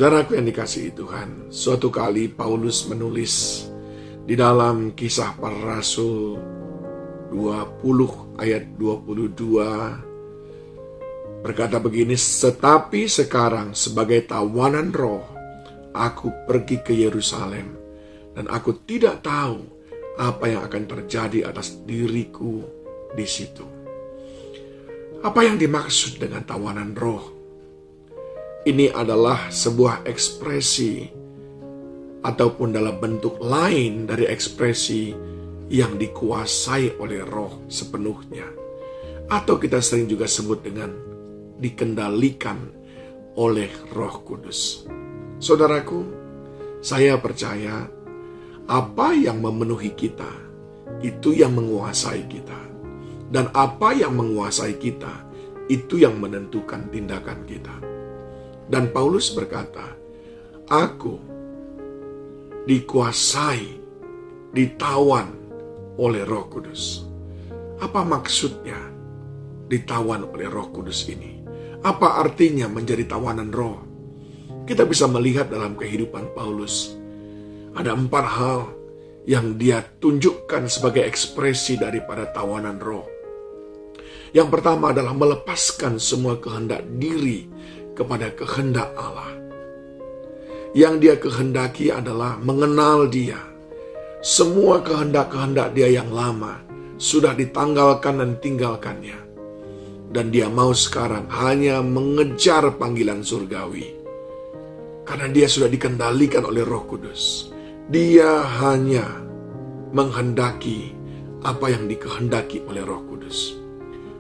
Saudaraku yang dikasihi Tuhan, suatu kali Paulus menulis di dalam Kisah Para Rasul 20 ayat 22 berkata begini, "Tetapi sekarang sebagai tawanan roh, aku pergi ke Yerusalem dan aku tidak tahu apa yang akan terjadi atas diriku di situ." Apa yang dimaksud dengan tawanan roh? Ini adalah sebuah ekspresi ataupun dalam bentuk lain dari ekspresi yang dikuasai oleh roh sepenuhnya. Atau kita sering juga sebut dengan dikendalikan oleh Roh Kudus. Saudaraku, saya percaya apa yang memenuhi kita, itu yang menguasai kita. Dan apa yang menguasai kita, itu yang menentukan tindakan kita. Dan Paulus berkata, aku dikuasai, ditawan oleh Roh Kudus. Apa maksudnya ditawan oleh Roh Kudus ini? Apa artinya menjadi tawanan roh? Kita bisa melihat dalam kehidupan Paulus, ada 4 hal yang dia tunjukkan sebagai ekspresi daripada tawanan roh. Yang pertama adalah melepaskan semua kehendak diri kepada kehendak Allah. Yang dia kehendaki adalah mengenal Dia. Semua kehendak-kehendak dia yang lama sudah ditanggalkan dan tinggalkannya. Dan dia mau sekarang hanya mengejar panggilan surgawi. Karena dia sudah dikendalikan oleh Roh Kudus. Dia hanya menghendaki apa yang dikehendaki oleh Roh Kudus.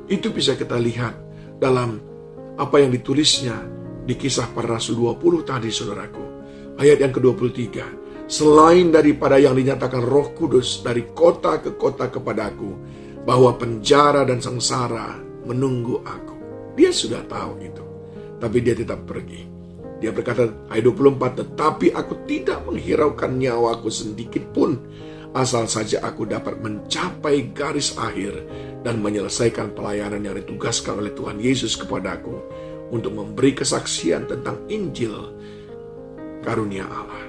Itu bisa kita lihat dalam apa yang ditulisnya di Kisah Para Rasul 20 tadi, saudaraku. Ayat yang ke-23. Selain daripada yang dinyatakan Roh Kudus dari kota ke kota kepadaku, bahwa penjara dan sengsara menunggu aku. Dia sudah tahu itu. Tapi dia tetap pergi. Dia berkata, ayat 24, "Tetapi aku tidak menghiraukan nyawaku sedikit pun, asal saja aku dapat mencapai garis akhir dan menyelesaikan pelayanan yang ditugaskan oleh Tuhan Yesus kepadaku untuk memberi kesaksian tentang Injil karunia Allah."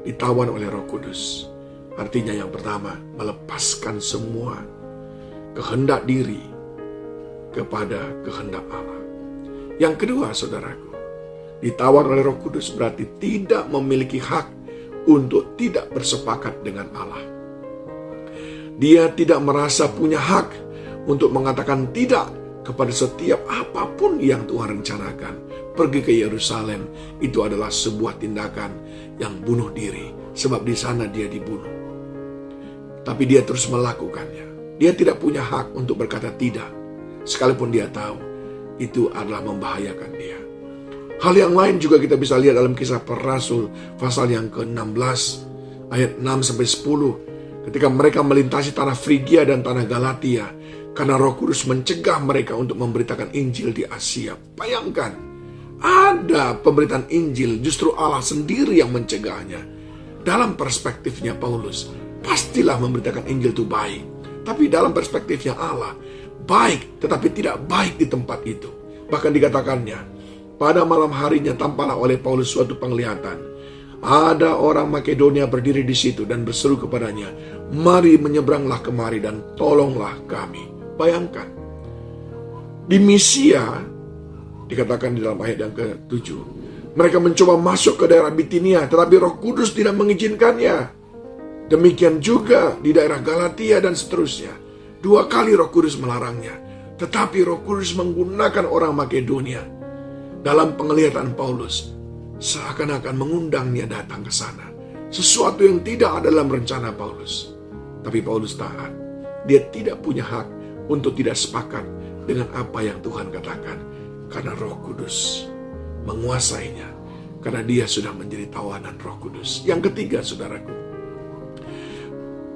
Ditawan oleh Roh Kudus. Artinya yang pertama, melepaskan semua kehendak diri kepada kehendak Allah. Yang kedua, saudaraku, ditawan oleh Roh Kudus berarti tidak memiliki hak untuk tidak bersepakat dengan Allah. Dia tidak merasa punya hak untuk mengatakan tidak kepada setiap apapun yang Tuhan rencanakan. Pergi ke Yerusalem itu adalah sebuah tindakan yang bunuh diri, sebab di sana dia dibunuh. Tapi dia terus melakukannya. Dia tidak punya hak untuk berkata tidak, sekalipun dia tahu itu adalah membahayakan dia. Hal yang lain juga kita bisa lihat dalam Kisah Para Rasul pasal yang ke-16 ayat 6-10. Ketika mereka melintasi tanah Frigia dan tanah Galatia, karena Roh Kudus mencegah mereka untuk memberitakan Injil di Asia. Bayangkan, ada pemberitaan Injil, justru Allah sendiri yang mencegahnya. Dalam perspektifnya Paulus, pastilah memberitakan Injil itu baik. Tapi dalam perspektifnya Allah, baik tetapi tidak baik di tempat itu. Bahkan dikatakannya, pada malam harinya tampaklah oleh Paulus suatu penglihatan. Ada orang Makedonia berdiri di situ dan berseru kepadanya, "Mari menyeberanglah kemari dan tolonglah kami." Bayangkan, di Misia, dikatakan di dalam ayat yang ke-7, mereka mencoba masuk ke daerah Bitinia, tetapi Roh Kudus tidak mengizinkannya. Demikian juga di daerah Galatia dan seterusnya. 2 kali Roh Kudus melarangnya, tetapi Roh Kudus menggunakan orang Makedonia. Dalam penglihatan Paulus, seakan-akan mengundangnya datang ke sana. Sesuatu yang tidak ada dalam rencana Paulus. Tapi Paulus taat. Dia tidak punya hak untuk tidak sepakat dengan apa yang Tuhan katakan. Karena Roh Kudus menguasainya. Karena dia sudah menjadi tawanan Roh Kudus. Yang ketiga, saudaraku,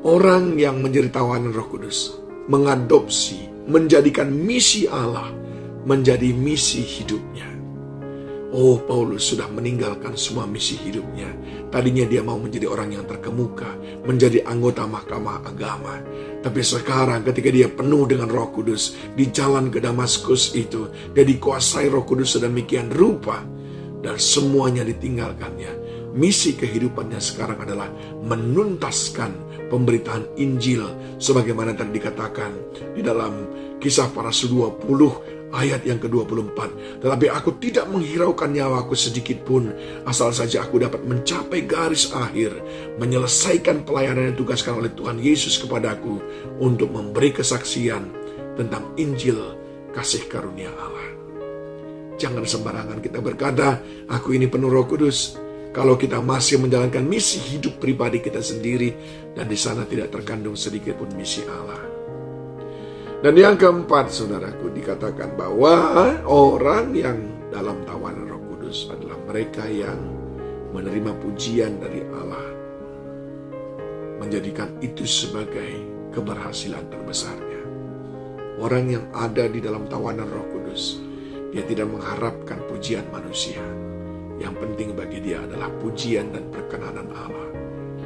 orang yang menjadi tawanan Roh Kudus mengadopsi, menjadikan misi Allah menjadi misi hidupnya. Oh, Paulus sudah meninggalkan semua misi hidupnya. Tadinya dia mau menjadi orang yang terkemuka, menjadi anggota mahkamah agama. Tapi sekarang ketika dia penuh dengan Roh Kudus, di jalan ke Damaskus itu, dia dikuasai Roh Kudus sedemikian rupa. dan semuanya ditinggalkannya. Misi kehidupannya sekarang adalah menuntaskan pemberitaan Injil sebagaimana tadi dikatakan di dalam Kisah para Rasul 20 ayat yang ke-24. Tetapi aku tidak menghiraukan nyawaku sedikit pun, asal saja aku dapat mencapai garis akhir, menyelesaikan pelayanan yang ditugaskan oleh Tuhan Yesus kepadaku untuk memberi kesaksian tentang Injil kasih karunia Allah. Jangan sembarangan kita berkata, aku ini penuh Roh Kudus, kalau kita masih menjalankan misi hidup pribadi kita sendiri, dan di sana tidak terkandung sedikit pun misi Allah. Dan yang keempat, saudaraku, dikatakan bahwa orang yang dalam tawanan Roh Kudus adalah mereka yang menerima pujian dari Allah, menjadikan itu sebagai keberhasilan terbesarnya. Orang yang ada di dalam tawanan Roh Kudus, dia tidak mengharapkan pujian manusia. Yang penting bagi dia adalah pujian dan perkenanan Allah.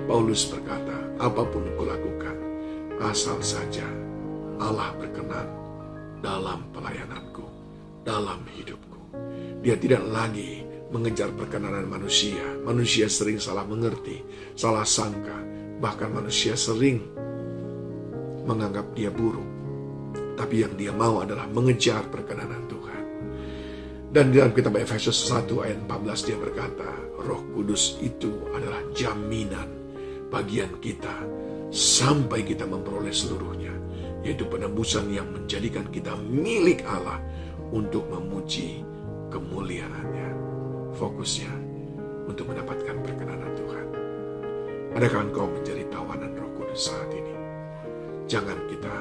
Paulus berkata, apapun kulakukan, asal saja Allah berkenan dalam pelayananku, dalam hidupku. Dia tidak lagi mengejar perkenanan manusia. Manusia sering salah mengerti, salah sangka. Bahkan manusia sering menganggap dia buruk. Tapi yang dia mau adalah mengejar perkenanan Tuhan. Dan di dalam kitab Efesus 1 ayat 14 dia berkata, Roh Kudus itu adalah jaminan bagian kita sampai kita memperoleh seluruhnya, yaitu penebusan yang menjadikan kita milik Allah untuk memuji kemuliaannya. Fokusnya untuk mendapatkan perkenanan Tuhan. Adakah engkau menjadi tawanan Roh Kudus saat ini? Jangan kita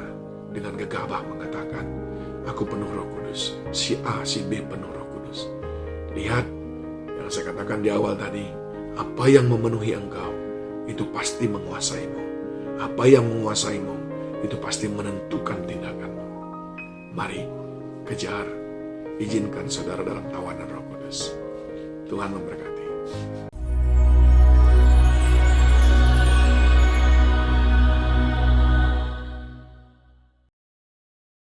dengan gegabah mengatakan, aku penuh Roh Kudus, si A, si B penuh Roh Kudus. Lihat, yang saya katakan di awal tadi, apa yang memenuhi engkau, itu pasti menguasaimu. Apa yang menguasaimu, itu pasti menentukan tindakanmu. Mari, kejar, izinkan saudara dalam tawanan Roh Kudus. Tuhan memberkati.